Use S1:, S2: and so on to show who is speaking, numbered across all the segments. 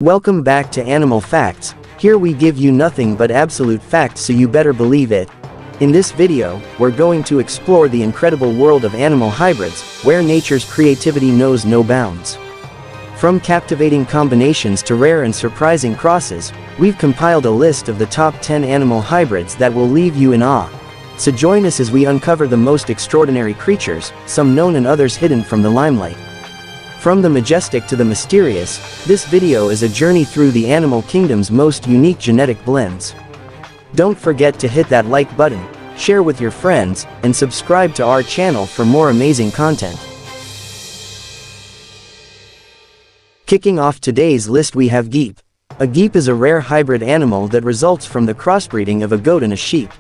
S1: Welcome back to Animal Facts. Here we give you nothing but absolute facts, so you better believe it. In this video, we're going to explore the incredible world of animal hybrids, where nature's creativity knows no bounds. From captivating combinations to rare and surprising crosses, we've compiled a list of the top 10 animal hybrids that will leave you in awe. So join us as we uncover the most extraordinary creatures, some known and others hidden from the limelight. From the majestic to the mysterious, this video is a journey through the animal kingdom's most unique genetic blends. Don't forget to hit that like button, share with your friends, and subscribe to our channel for more amazing content. Kicking off today's list, we have Geep. A Geep is a rare hybrid animal that results from the crossbreeding of a goat and a sheep.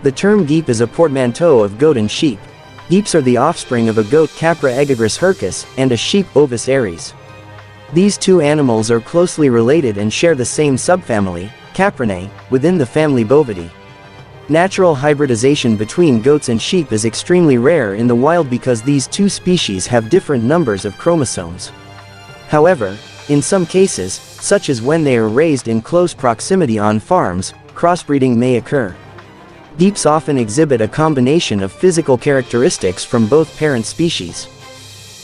S1: The term Geep is a portmanteau of goat and sheep. Geeps are the offspring of a goat, Capra aegagrus hircus, and a sheep, Ovis aries. These two animals are closely related and share the same subfamily, Caprinae, within the family Bovidae. Natural hybridization between goats and sheep is extremely rare in the wild because these two species have different numbers of chromosomes. However, in some cases, such as when they are raised in close proximity on farms, crossbreeding may occur. Geeps often exhibit a combination of physical characteristics from both parent species.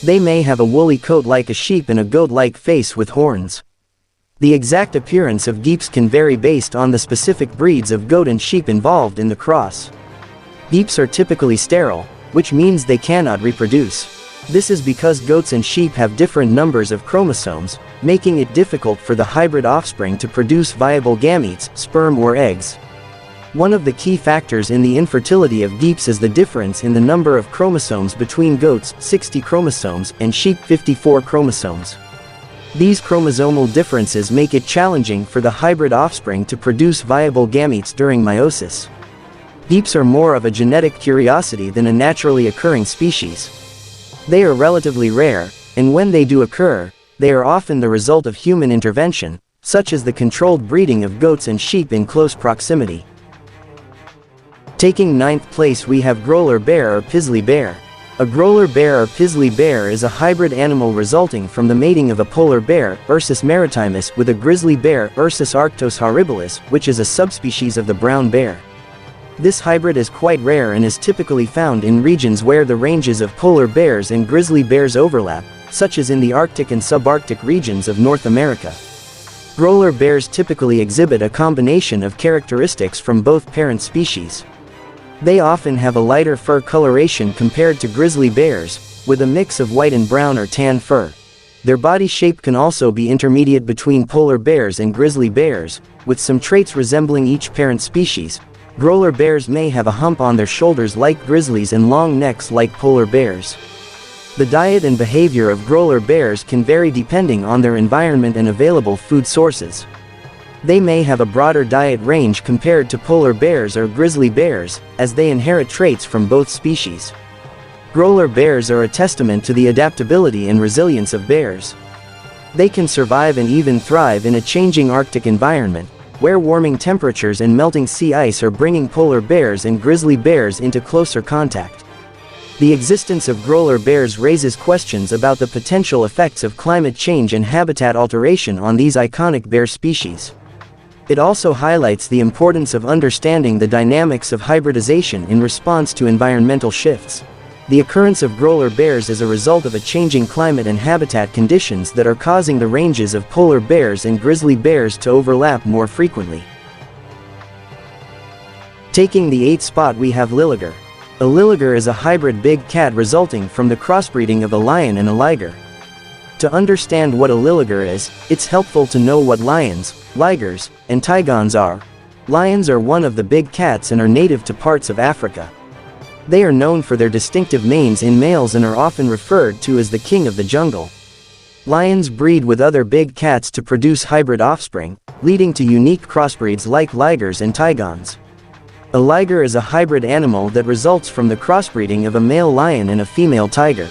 S1: They may have a woolly coat like a sheep and a goat-like face with horns. The exact appearance of Geeps can vary based on the specific breeds of goat and sheep involved in the cross. Geeps are typically sterile, which means they cannot reproduce. This is because goats and sheep have different numbers of chromosomes, making it difficult for the hybrid offspring to produce viable gametes, sperm or eggs. One of the key factors in the infertility of Geeps is the difference in the number of chromosomes between goats, 60 chromosomes, and sheep, 54 chromosomes. These chromosomal differences make it challenging for the hybrid offspring to produce viable gametes during meiosis. Geeps are more of a genetic curiosity than a naturally occurring species. They are relatively rare, and when they do occur, they are often the result of human intervention, such as the controlled breeding of goats and sheep in close proximity. Taking 9th place, we have Growler bear or Pizzly bear. A growler bear or Pizzly bear is a hybrid animal resulting from the mating of a polar bear, Ursus maritimus, with a grizzly bear, Ursus arctos horribilis, which is a subspecies of the brown bear. This hybrid is quite rare and is typically found in regions where the ranges of polar bears and grizzly bears overlap, such as in the Arctic and subarctic regions of North America. Growler bears typically exhibit a combination of characteristics from both parent species. They often have a lighter fur coloration compared to grizzly bears, with a mix of white and brown or tan fur. Their body shape can also be intermediate between polar bears and grizzly bears, with some traits resembling each parent species. Growler bears may have a hump on their shoulders like grizzlies and long necks like polar bears. The diet and behavior of growler bears can vary depending on their environment and available food sources. They may have a broader diet range compared to polar bears or grizzly bears, as they inherit traits from both species. Growler bears are a testament to the adaptability and resilience of bears. They can survive and even thrive in a changing Arctic environment, where warming temperatures and melting sea ice are bringing polar bears and grizzly bears into closer contact. The existence of growler bears raises questions about the potential effects of climate change and habitat alteration on these iconic bear species. It also highlights the importance of understanding the dynamics of hybridization in response to environmental shifts. The occurrence of growler bears is a result of a changing climate and habitat conditions that are causing the ranges of polar bears and grizzly bears to overlap more frequently. Taking the 8th spot, we have Liliger. A Liliger is a hybrid big cat resulting from the crossbreeding of a lion and a liger. To understand what a Liliger is, it's helpful to know what lions, ligers, and tigons are. Lions are one of the big cats and are native to parts of Africa. They are known for their distinctive manes in males and are often referred to as the king of the jungle. Lions breed with other big cats to produce hybrid offspring, leading to unique crossbreeds like ligers and tigons. A liger is a hybrid animal that results from the crossbreeding of a male lion and a female tiger.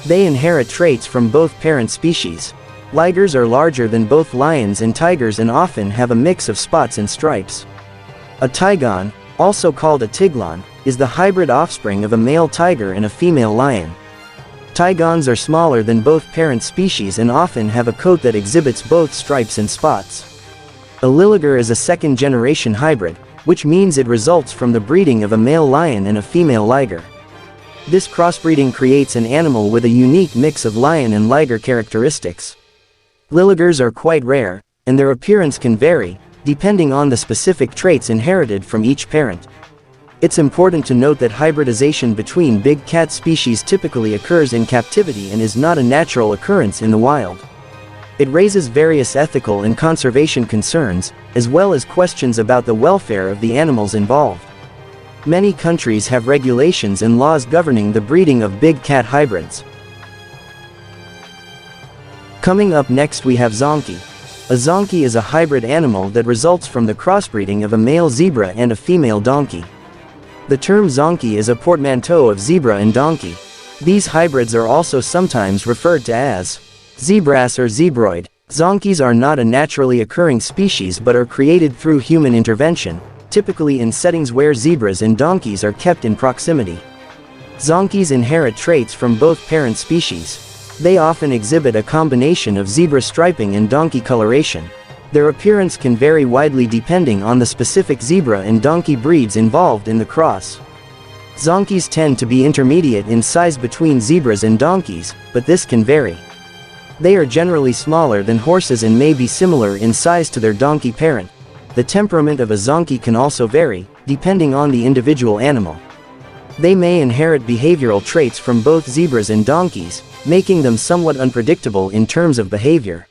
S1: They inherit traits from both parent species. Ligers are larger than both lions and tigers and often have a mix of spots and stripes. A tigon, also called a tiglon, is the hybrid offspring of a male tiger and a female lion. Tigons are smaller than both parent species and often have a coat that exhibits both stripes and spots. A Liliger is a second-generation hybrid, which means it results from the breeding of a male lion and a female liger. This crossbreeding creates an animal with a unique mix of lion and liger characteristics. Liligers are quite rare, and their appearance can vary, depending on the specific traits inherited from each parent. It's important to note that hybridization between big cat species typically occurs in captivity and is not a natural occurrence in the wild. It raises various ethical and conservation concerns, as well as questions about the welfare of the animals involved. Many countries have regulations and laws governing the breeding of big cat hybrids. Coming up next we have Zonkey. A Zonkey is a hybrid animal that results from the crossbreeding of a male zebra and a female donkey. The term Zonkey is a portmanteau of zebra and donkey. These hybrids are also sometimes referred to as zebras or zebroid. Zonkeys are not a naturally occurring species but are created through human intervention, typically in settings where zebras and donkeys are kept in proximity. Zonkeys inherit traits from both parent species. They often exhibit a combination of zebra striping and donkey coloration. Their appearance can vary widely depending on the specific zebra and donkey breeds involved in the cross. Zonkeys tend to be intermediate in size between zebras and donkeys, but this can vary. They are generally smaller than horses and may be similar in size to their donkey parent. The temperament of a Zonkey can also vary, depending on the individual animal. They may inherit behavioral traits from both zebras and donkeys, making them somewhat unpredictable in terms of behavior.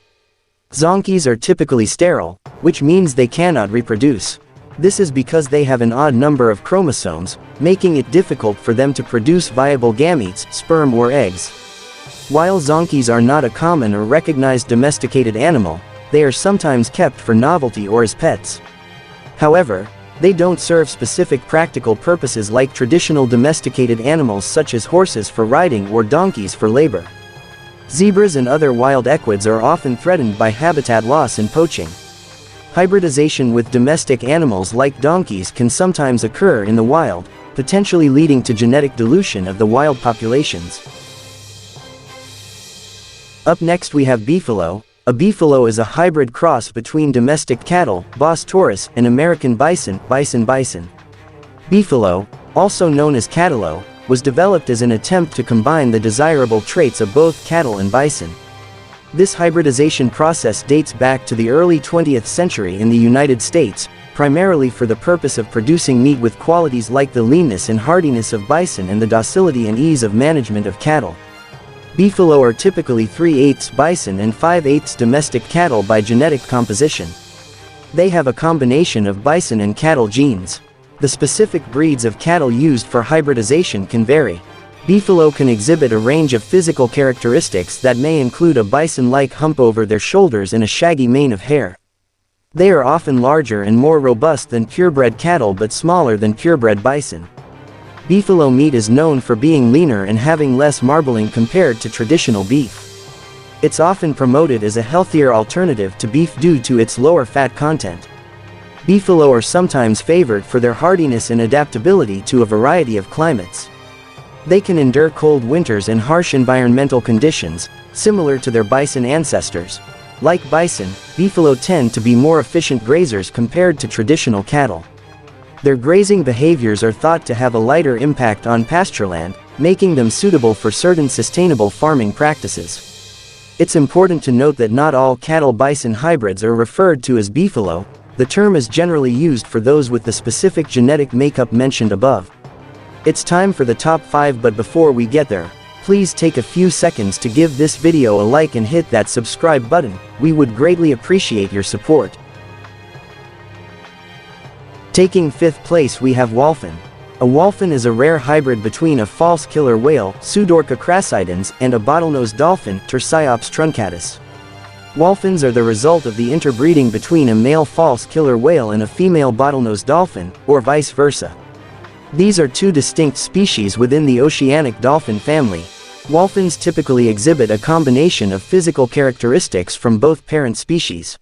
S1: Zonkeys are typically sterile, which means they cannot reproduce. This is because they have an odd number of chromosomes, making it difficult for them to produce viable gametes, sperm or eggs. While Zonkeys are not a common or recognized domesticated animal, they are sometimes kept for novelty or as pets. However, they don't serve specific practical purposes like traditional domesticated animals such as horses for riding or donkeys for labor. Zebras and other wild equids are often threatened by habitat loss and poaching. Hybridization with domestic animals like donkeys can sometimes occur in the wild, potentially leading to genetic dilution of the wild populations. Up next we have Beefalo. A Beefalo is a hybrid cross between domestic cattle, Bos taurus, and American bison, bison. Beefalo, also known as catalo, was developed as an attempt to combine the desirable traits of both cattle and bison. This hybridization process dates back to the early 20th century in the United States, primarily for the purpose of producing meat with qualities like the leanness and hardiness of bison and the docility and ease of management of cattle. Beefalo are typically 3/8 bison and 5/8 domestic cattle by genetic composition. They have a combination of bison and cattle genes. The specific breeds of cattle used for hybridization can vary. Beefalo can exhibit a range of physical characteristics that may include a bison-like hump over their shoulders and a shaggy mane of hair. They are often larger and more robust than purebred cattle but smaller than purebred bison. Beefalo meat is known for being leaner and having less marbling compared to traditional beef. It's often promoted as a healthier alternative to beef due to its lower fat content. Beefalo are sometimes favored for their hardiness and adaptability to a variety of climates. They can endure cold winters and harsh environmental conditions, similar to their bison ancestors. Like bison, Beefalo tend to be more efficient grazers compared to traditional cattle. Their grazing behaviors are thought to have a lighter impact on pastureland, making them suitable for certain sustainable farming practices. It's important to note that not all cattle-bison hybrids are referred to as Beefalo. The term is generally used for those with the specific genetic makeup mentioned above. It's time for the top 5, but before we get there, please take a few seconds to give this video a like and hit that subscribe button. We would greatly appreciate your support. Taking 5th place we have Wholphin. A Wholphin is a rare hybrid between a false killer whale, Pseudorca crassidens, and a bottlenose dolphin, Tursiops truncatus. Wholphins are the result of the interbreeding between a male false killer whale and a female bottlenose dolphin, or vice versa. These are two distinct species within the oceanic dolphin family. Wholphins typically exhibit a combination of physical characteristics from both parent species.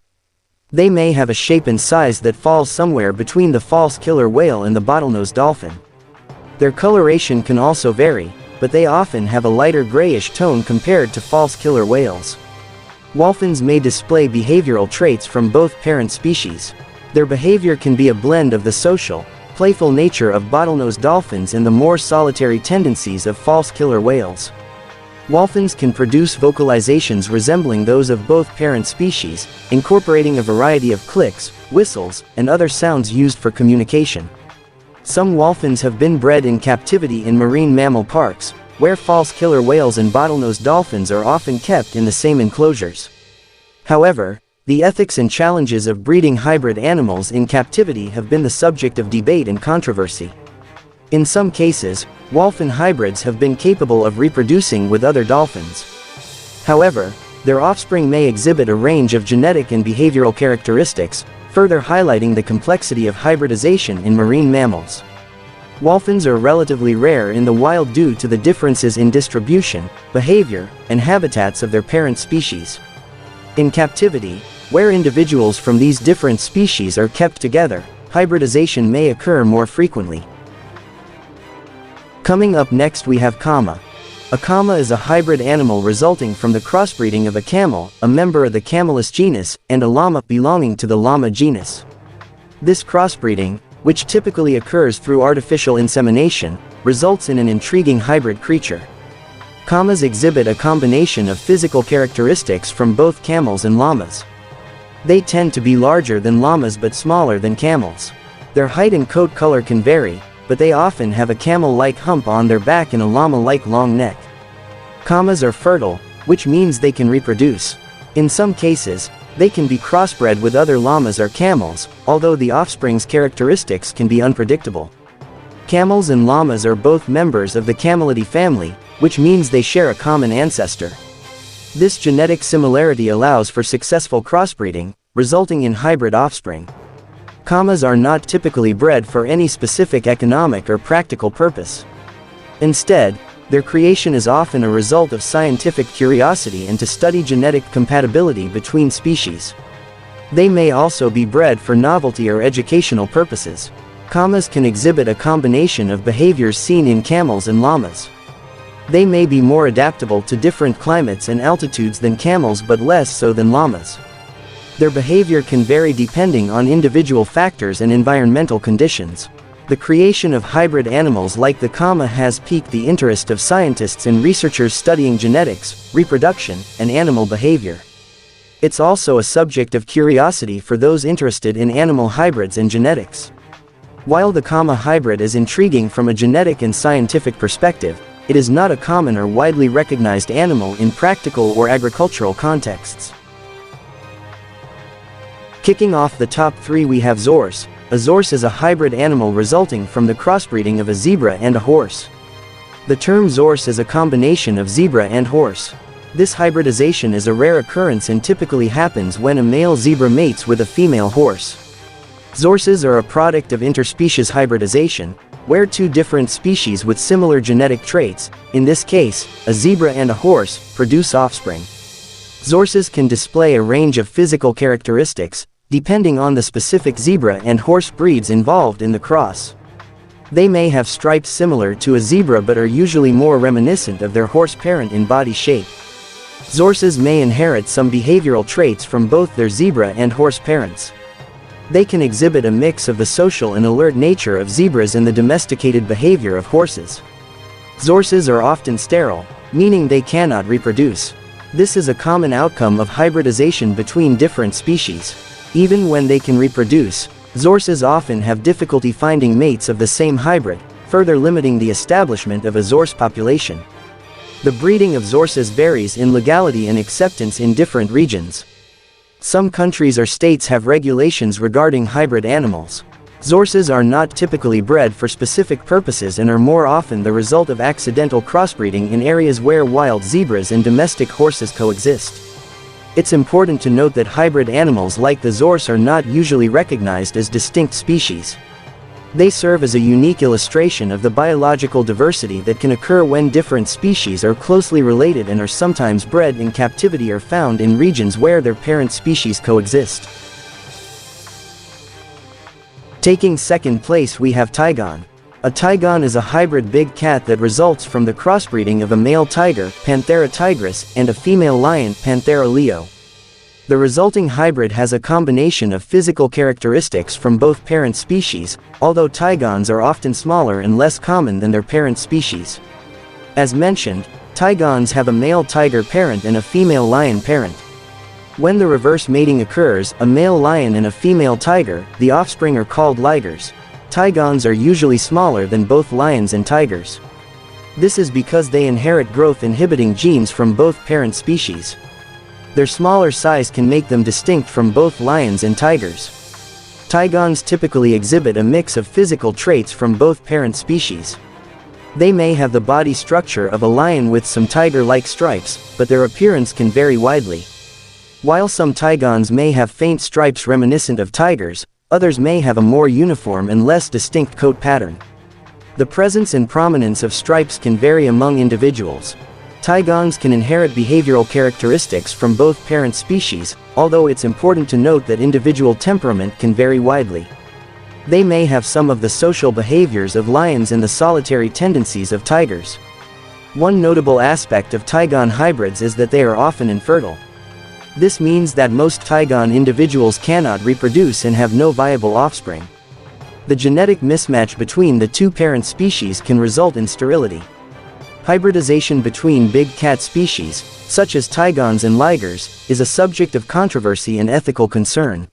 S1: They may have a shape and size that falls somewhere between the false killer whale and the bottlenose dolphin. Their coloration can also vary, but they often have a lighter grayish tone compared to false killer whales. Wholphins may display behavioral traits from both parent species. Their behavior can be a blend of the social, playful nature of bottlenose dolphins and the more solitary tendencies of false killer whales. Wholphins can produce vocalizations resembling those of both parent species, incorporating a variety of clicks, whistles, and other sounds used for communication. Some wholphins have been bred in captivity in marine mammal parks, where false killer whales and bottlenose dolphins are often kept in the same enclosures. However, the ethics and challenges of breeding hybrid animals in captivity have been the subject of debate and controversy. In some cases, wholphin hybrids have been capable of reproducing with other dolphins. However, their offspring may exhibit a range of genetic and behavioral characteristics, further highlighting the complexity of hybridization in marine mammals. Wholphins are relatively rare in the wild due to the differences in distribution, behavior, and habitats of their parent species. In captivity, where individuals from these different species are kept together, hybridization may occur more frequently. Coming up next we have Cama. A Cama is a hybrid animal resulting from the crossbreeding of a camel, a member of the Camelus genus, and a llama belonging to the llama genus. This crossbreeding, which typically occurs through artificial insemination, results in an intriguing hybrid creature. Camas exhibit a combination of physical characteristics from both camels and llamas. They tend to be larger than llamas but smaller than camels. Their height and coat color can vary, but they often have a camel-like hump on their back and a llama-like long neck. Camas are fertile, which means they can reproduce. In some cases, they can be crossbred with other llamas or camels, although the offspring's characteristics can be unpredictable. Camels and llamas are both members of the Camelidae family, which means they share a common ancestor. This genetic similarity allows for successful crossbreeding, resulting in hybrid offspring. Camas are not typically bred for any specific economic or practical purpose. Instead, their creation is often a result of scientific curiosity and to study genetic compatibility between species. They may also be bred for novelty or educational purposes. Camas can exhibit a combination of behaviors seen in camels and llamas. They may be more adaptable to different climates and altitudes than camels but less so than llamas. Their behavior can vary depending on individual factors and environmental conditions. The creation of hybrid animals like the Cama has piqued the interest of scientists and researchers studying genetics, reproduction, and animal behavior. It's also a subject of curiosity for those interested in animal hybrids and genetics. While the Cama hybrid is intriguing from a genetic and scientific perspective, it is not a common or widely recognized animal in practical or agricultural contexts. Kicking off the top 3 we have Zorse. A Zorse is a hybrid animal resulting from the crossbreeding of a zebra and a horse. The term Zorse is a combination of zebra and horse. This hybridization is a rare occurrence and typically happens when a male zebra mates with a female horse. Zorses are a product of interspecies hybridization, where two different species with similar genetic traits, in this case, a zebra and a horse, produce offspring. Zorses can display a range of physical characteristics, depending on the specific zebra and horse breeds involved in the cross. They may have stripes similar to a zebra but are usually more reminiscent of their horse parent in body shape. Zorses may inherit some behavioral traits from both their zebra and horse parents. They can exhibit a mix of the social and alert nature of zebras and the domesticated behavior of horses. Zorses are often sterile, meaning they cannot reproduce. This is a common outcome of hybridization between different species. Even when they can reproduce, Zorses often have difficulty finding mates of the same hybrid, further limiting the establishment of a Zorse population. The breeding of Zorses varies in legality and acceptance in different regions. Some countries or states have regulations regarding hybrid animals. Zorses are not typically bred for specific purposes and are more often the result of accidental crossbreeding in areas where wild zebras and domestic horses coexist. It's important to note that hybrid animals like the Zorse are not usually recognized as distinct species. They serve as a unique illustration of the biological diversity that can occur when different species are closely related and are sometimes bred in captivity or found in regions where their parent species coexist. Taking second place we have Tigon. A Tigon is a hybrid big cat that results from the crossbreeding of a male tiger, Panthera tigris, and a female lion, Panthera leo. The resulting hybrid has a combination of physical characteristics from both parent species, although Tigons are often smaller and less common than their parent species. As mentioned, Tigons have a male tiger parent and a female lion parent. When the reverse mating occurs, a male lion and a female tiger, the offspring are called Ligers. Tigons are usually smaller than both lions and tigers. This is because they inherit growth-inhibiting genes from both parent species. Their smaller size can make them distinct from both lions and tigers. Tigons typically exhibit a mix of physical traits from both parent species. They may have the body structure of a lion with some tiger-like stripes, but their appearance can vary widely. While some Tigons may have faint stripes reminiscent of tigers, others may have a more uniform and less distinct coat pattern. The presence and prominence of stripes can vary among individuals. Tigons can inherit behavioral characteristics from both parent species, although it's important to note that individual temperament can vary widely. They may have some of the social behaviors of lions and the solitary tendencies of tigers. One notable aspect of Tigon hybrids is that they are often infertile. This means that most Tigon individuals cannot reproduce and have no viable offspring. The genetic mismatch between the two parent species can result in sterility. Hybridization between big cat species, such as Tigons and Ligers, is a subject of controversy and ethical concern.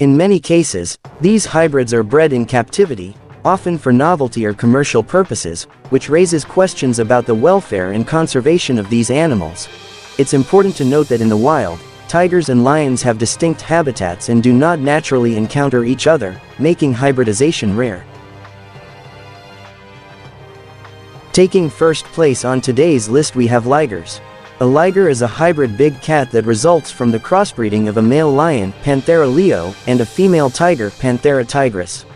S1: In many cases, these hybrids are bred in captivity, often for novelty or commercial purposes, which raises questions about the welfare and conservation of these animals. It's important to note that in the wild, tigers and lions have distinct habitats and do not naturally encounter each other, making hybridization rare. Taking first place on today's list we have Ligers. A Liger is a hybrid big cat that results from the crossbreeding of a male lion, Panthera leo, and a female tiger, Panthera tigris.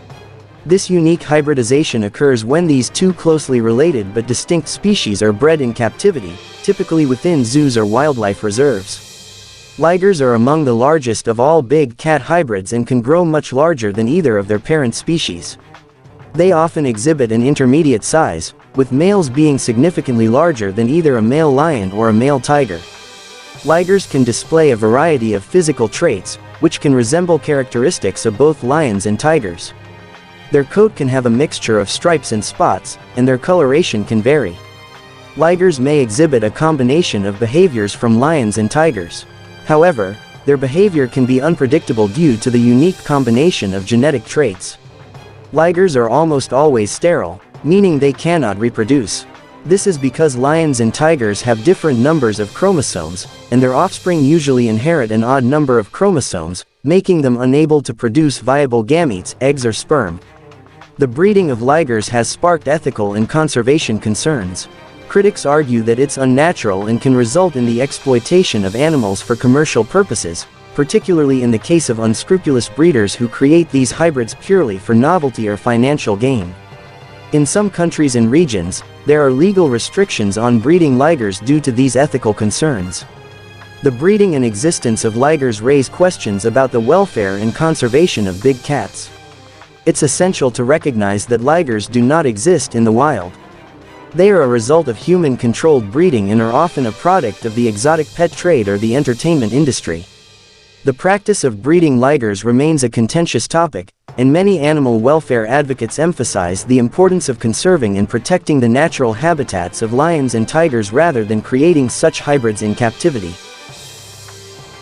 S1: This unique hybridization occurs when these two closely related but distinct species are bred in captivity, typically within zoos or wildlife reserves. Ligers are among the largest of all big cat hybrids and can grow much larger than either of their parent species. They often exhibit an intermediate size, with males being significantly larger than either a male lion or a male tiger. Ligers can display a variety of physical traits, which can resemble characteristics of both lions and tigers. Their coat can have a mixture of stripes and spots, and their coloration can vary. Ligers may exhibit a combination of behaviors from lions and tigers. However, their behavior can be unpredictable due to the unique combination of genetic traits. Ligers are almost always sterile, meaning they cannot reproduce. This is because lions and tigers have different numbers of chromosomes, and their offspring usually inherit an odd number of chromosomes, making them unable to produce viable gametes, eggs or sperm. The breeding of Ligers has sparked ethical and conservation concerns. Critics argue that it's unnatural and can result in the exploitation of animals for commercial purposes, particularly in the case of unscrupulous breeders who create these hybrids purely for novelty or financial gain. In some countries and regions, there are legal restrictions on breeding Ligers due to these ethical concerns. The breeding and existence of Ligers raise questions about the welfare and conservation of big cats. It's essential to recognize that Ligers do not exist in the wild. They are a result of human-controlled breeding and are often a product of the exotic pet trade or the entertainment industry. The practice of breeding Ligers remains a contentious topic, and many animal welfare advocates emphasize the importance of conserving and protecting the natural habitats of lions and tigers rather than creating such hybrids in captivity.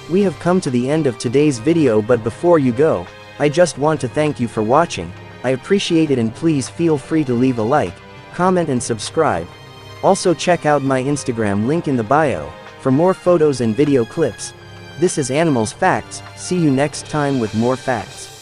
S1: We have come to the end of today's video, but before you go, I just want to thank you for watching. I appreciate it, and please feel free to leave a like, comment and subscribe. Also check out my Instagram link in the bio, for more photos and video clips. This is AnimalFacts, see you next time with more facts.